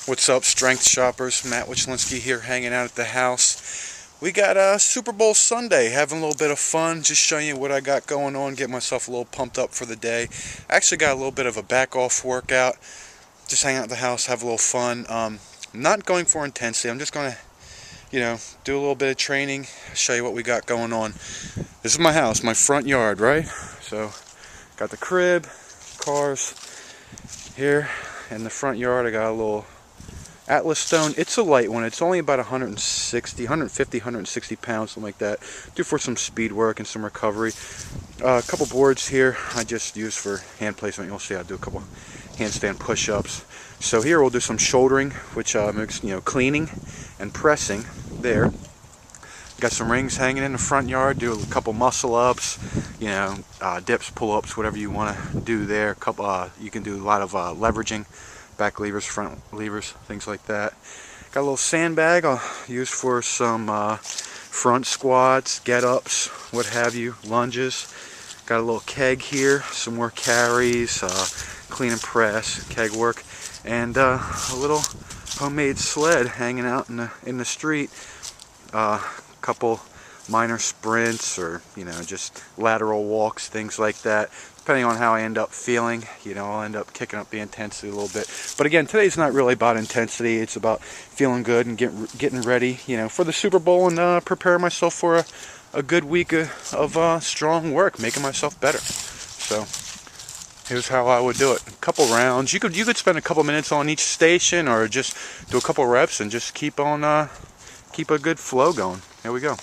What's up, strength shoppers? Matt Wichlinski here, hanging out at the house. We got a Super Bowl Sunday, having a little bit of fun, just showing you what I got going on, get myself a little pumped up for the day. Actually got a little bit of a back-off workout, just hang out at the house, have a little fun. Not going for intensity, I'm just going to, do a little bit of training, show you what we got going on. This is my house, my front yard, right? So, got the crib, cars here, in the front yard. I got a little Atlas stone. It's a light one. It's only about 160 pounds, something like that. Due for some speed work and some recovery. A couple boards here I just use for hand placement. You'll see I do a couple handstand push-ups. So here we'll do some shouldering, which makes cleaning and pressing there. Got some rings hanging in the front yard. Do a couple muscle ups, dips, pull-ups, whatever you want to do there. You can do a lot of leveraging. Back levers, front levers, things like that. Got a little sandbag I'll use for some front squats, get-ups, what have you, lunges. Got a little keg here, some more carries, clean and press, keg work, and a little homemade sled hanging out in the street. Couple minor sprints or just lateral walks, things like that. Depending on how I end up feeling, I'll end up kicking up the intensity a little bit. But again, today's not really about intensity. It's about feeling good and getting ready, for the Super Bowl and preparing myself for a good week of strong work, making myself better. So here's how I would do it: a couple rounds. You could spend a couple minutes on each station, or just do a couple reps and just keep a good flow going. Here we go.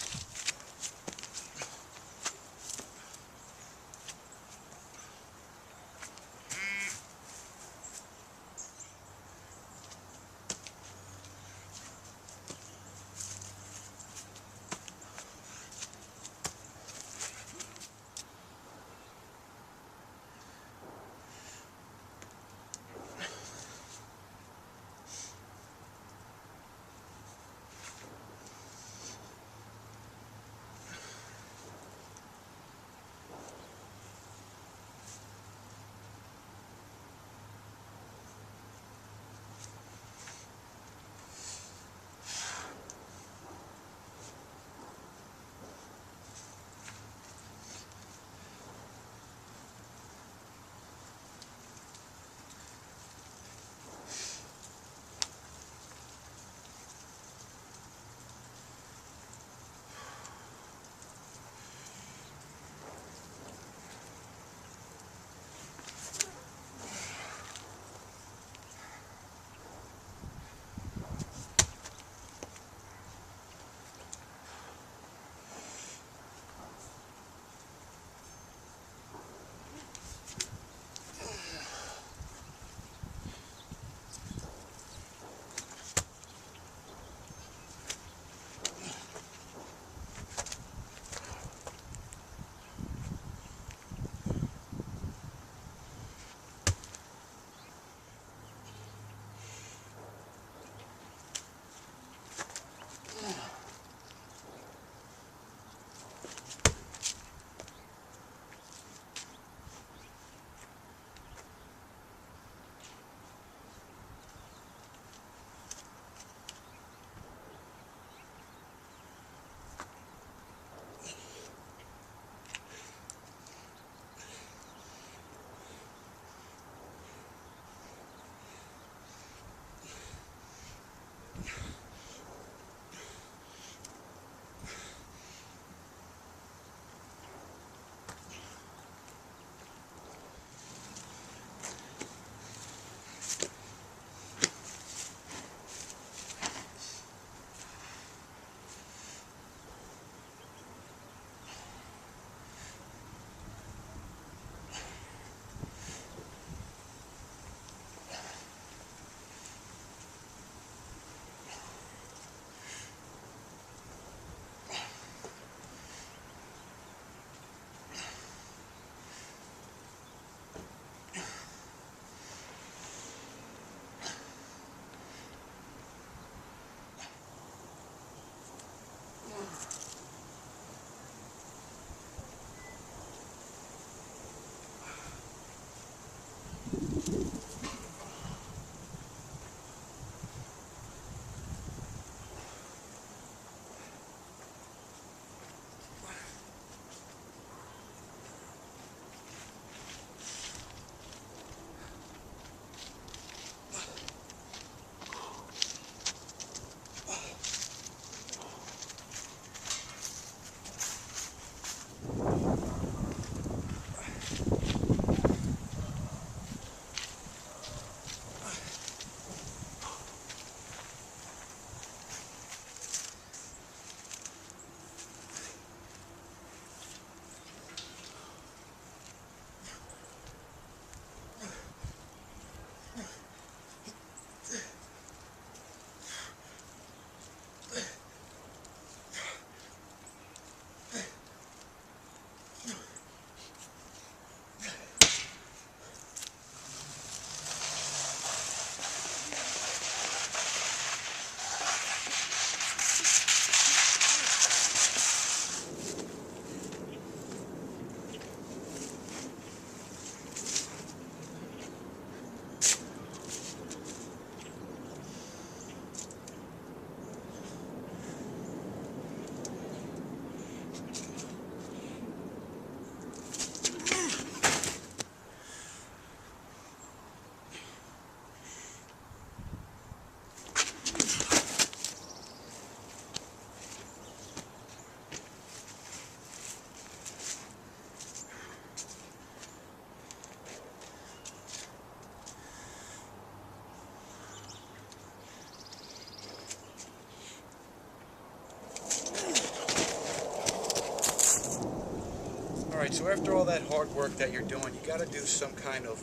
So after all that hard work that you're doing, you got to do some kind of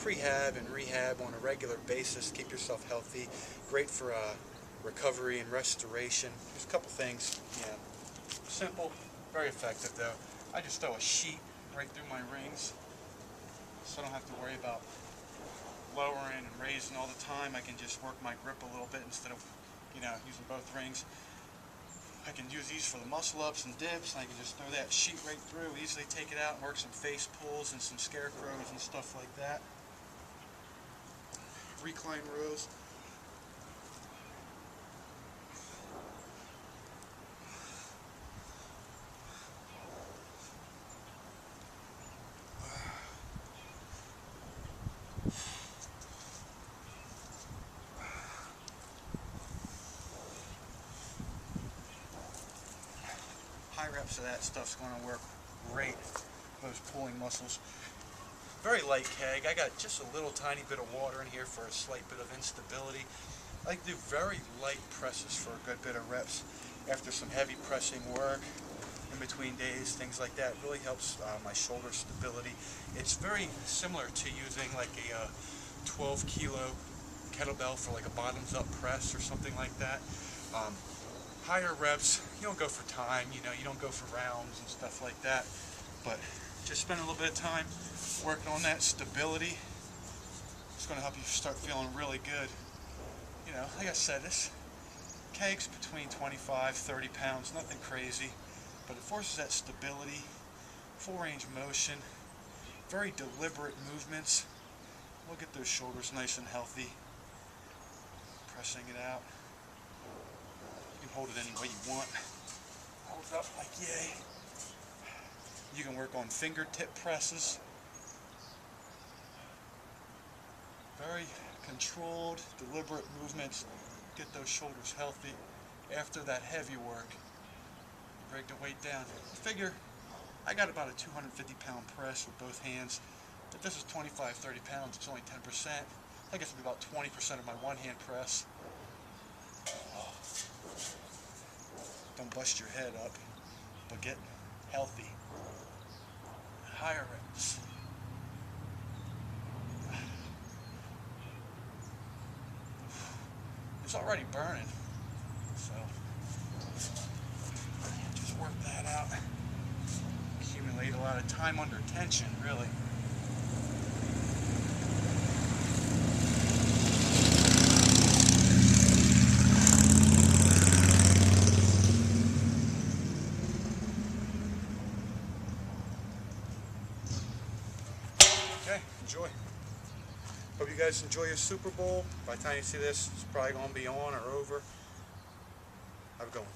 prehab and rehab on a regular basis. Keep yourself healthy. Great for recovery and restoration. There's a couple things. Yeah, simple, very effective though. I just throw a sheet right through my rings, so I don't have to worry about lowering and raising all the time. I can just work my grip a little bit instead of, using both rings. I can use these for the muscle ups and dips, and I can just throw that sheet right through, easily take it out and work some face pulls and some scarecrows and stuff like that. Recline rows. High reps of that stuff's going to work great, those pulling muscles. Very light keg. I got just a little tiny bit of water in here for a slight bit of instability. I like to do very light presses for a good bit of reps after some heavy pressing work in between days, things like that. It really helps my shoulder stability. It's very similar to using like a 12 kilo kettlebell for like a bottoms up press or something like that. Higher reps, you don't go for time, you don't go for rounds and stuff like that, but just spend a little bit of time working on that stability. It's going to help you start feeling really good. Like I said, this keg's between 25, 30 pounds, nothing crazy, but it forces that stability, full range of motion, very deliberate movements. Look at those shoulders nice and healthy, pressing it out. You can hold it any way you want. Hold it up like yay. You can work on fingertip presses. Very controlled, deliberate movements. Get those shoulders healthy. After that heavy work, break the weight down. Figure, I got about a 250 pound press with both hands. If this is 25, 30 pounds, it's only 10%. I guess it'd be about 20% of my one hand press. Don't bust your head up, but get healthy. Higher reps. It's already burning, so just work that out. Accumulate a lot of time under tension, really. Okay, enjoy. Hope you guys enjoy your Super Bowl. By the time you see this, it's probably going to be on or over. Have a good one.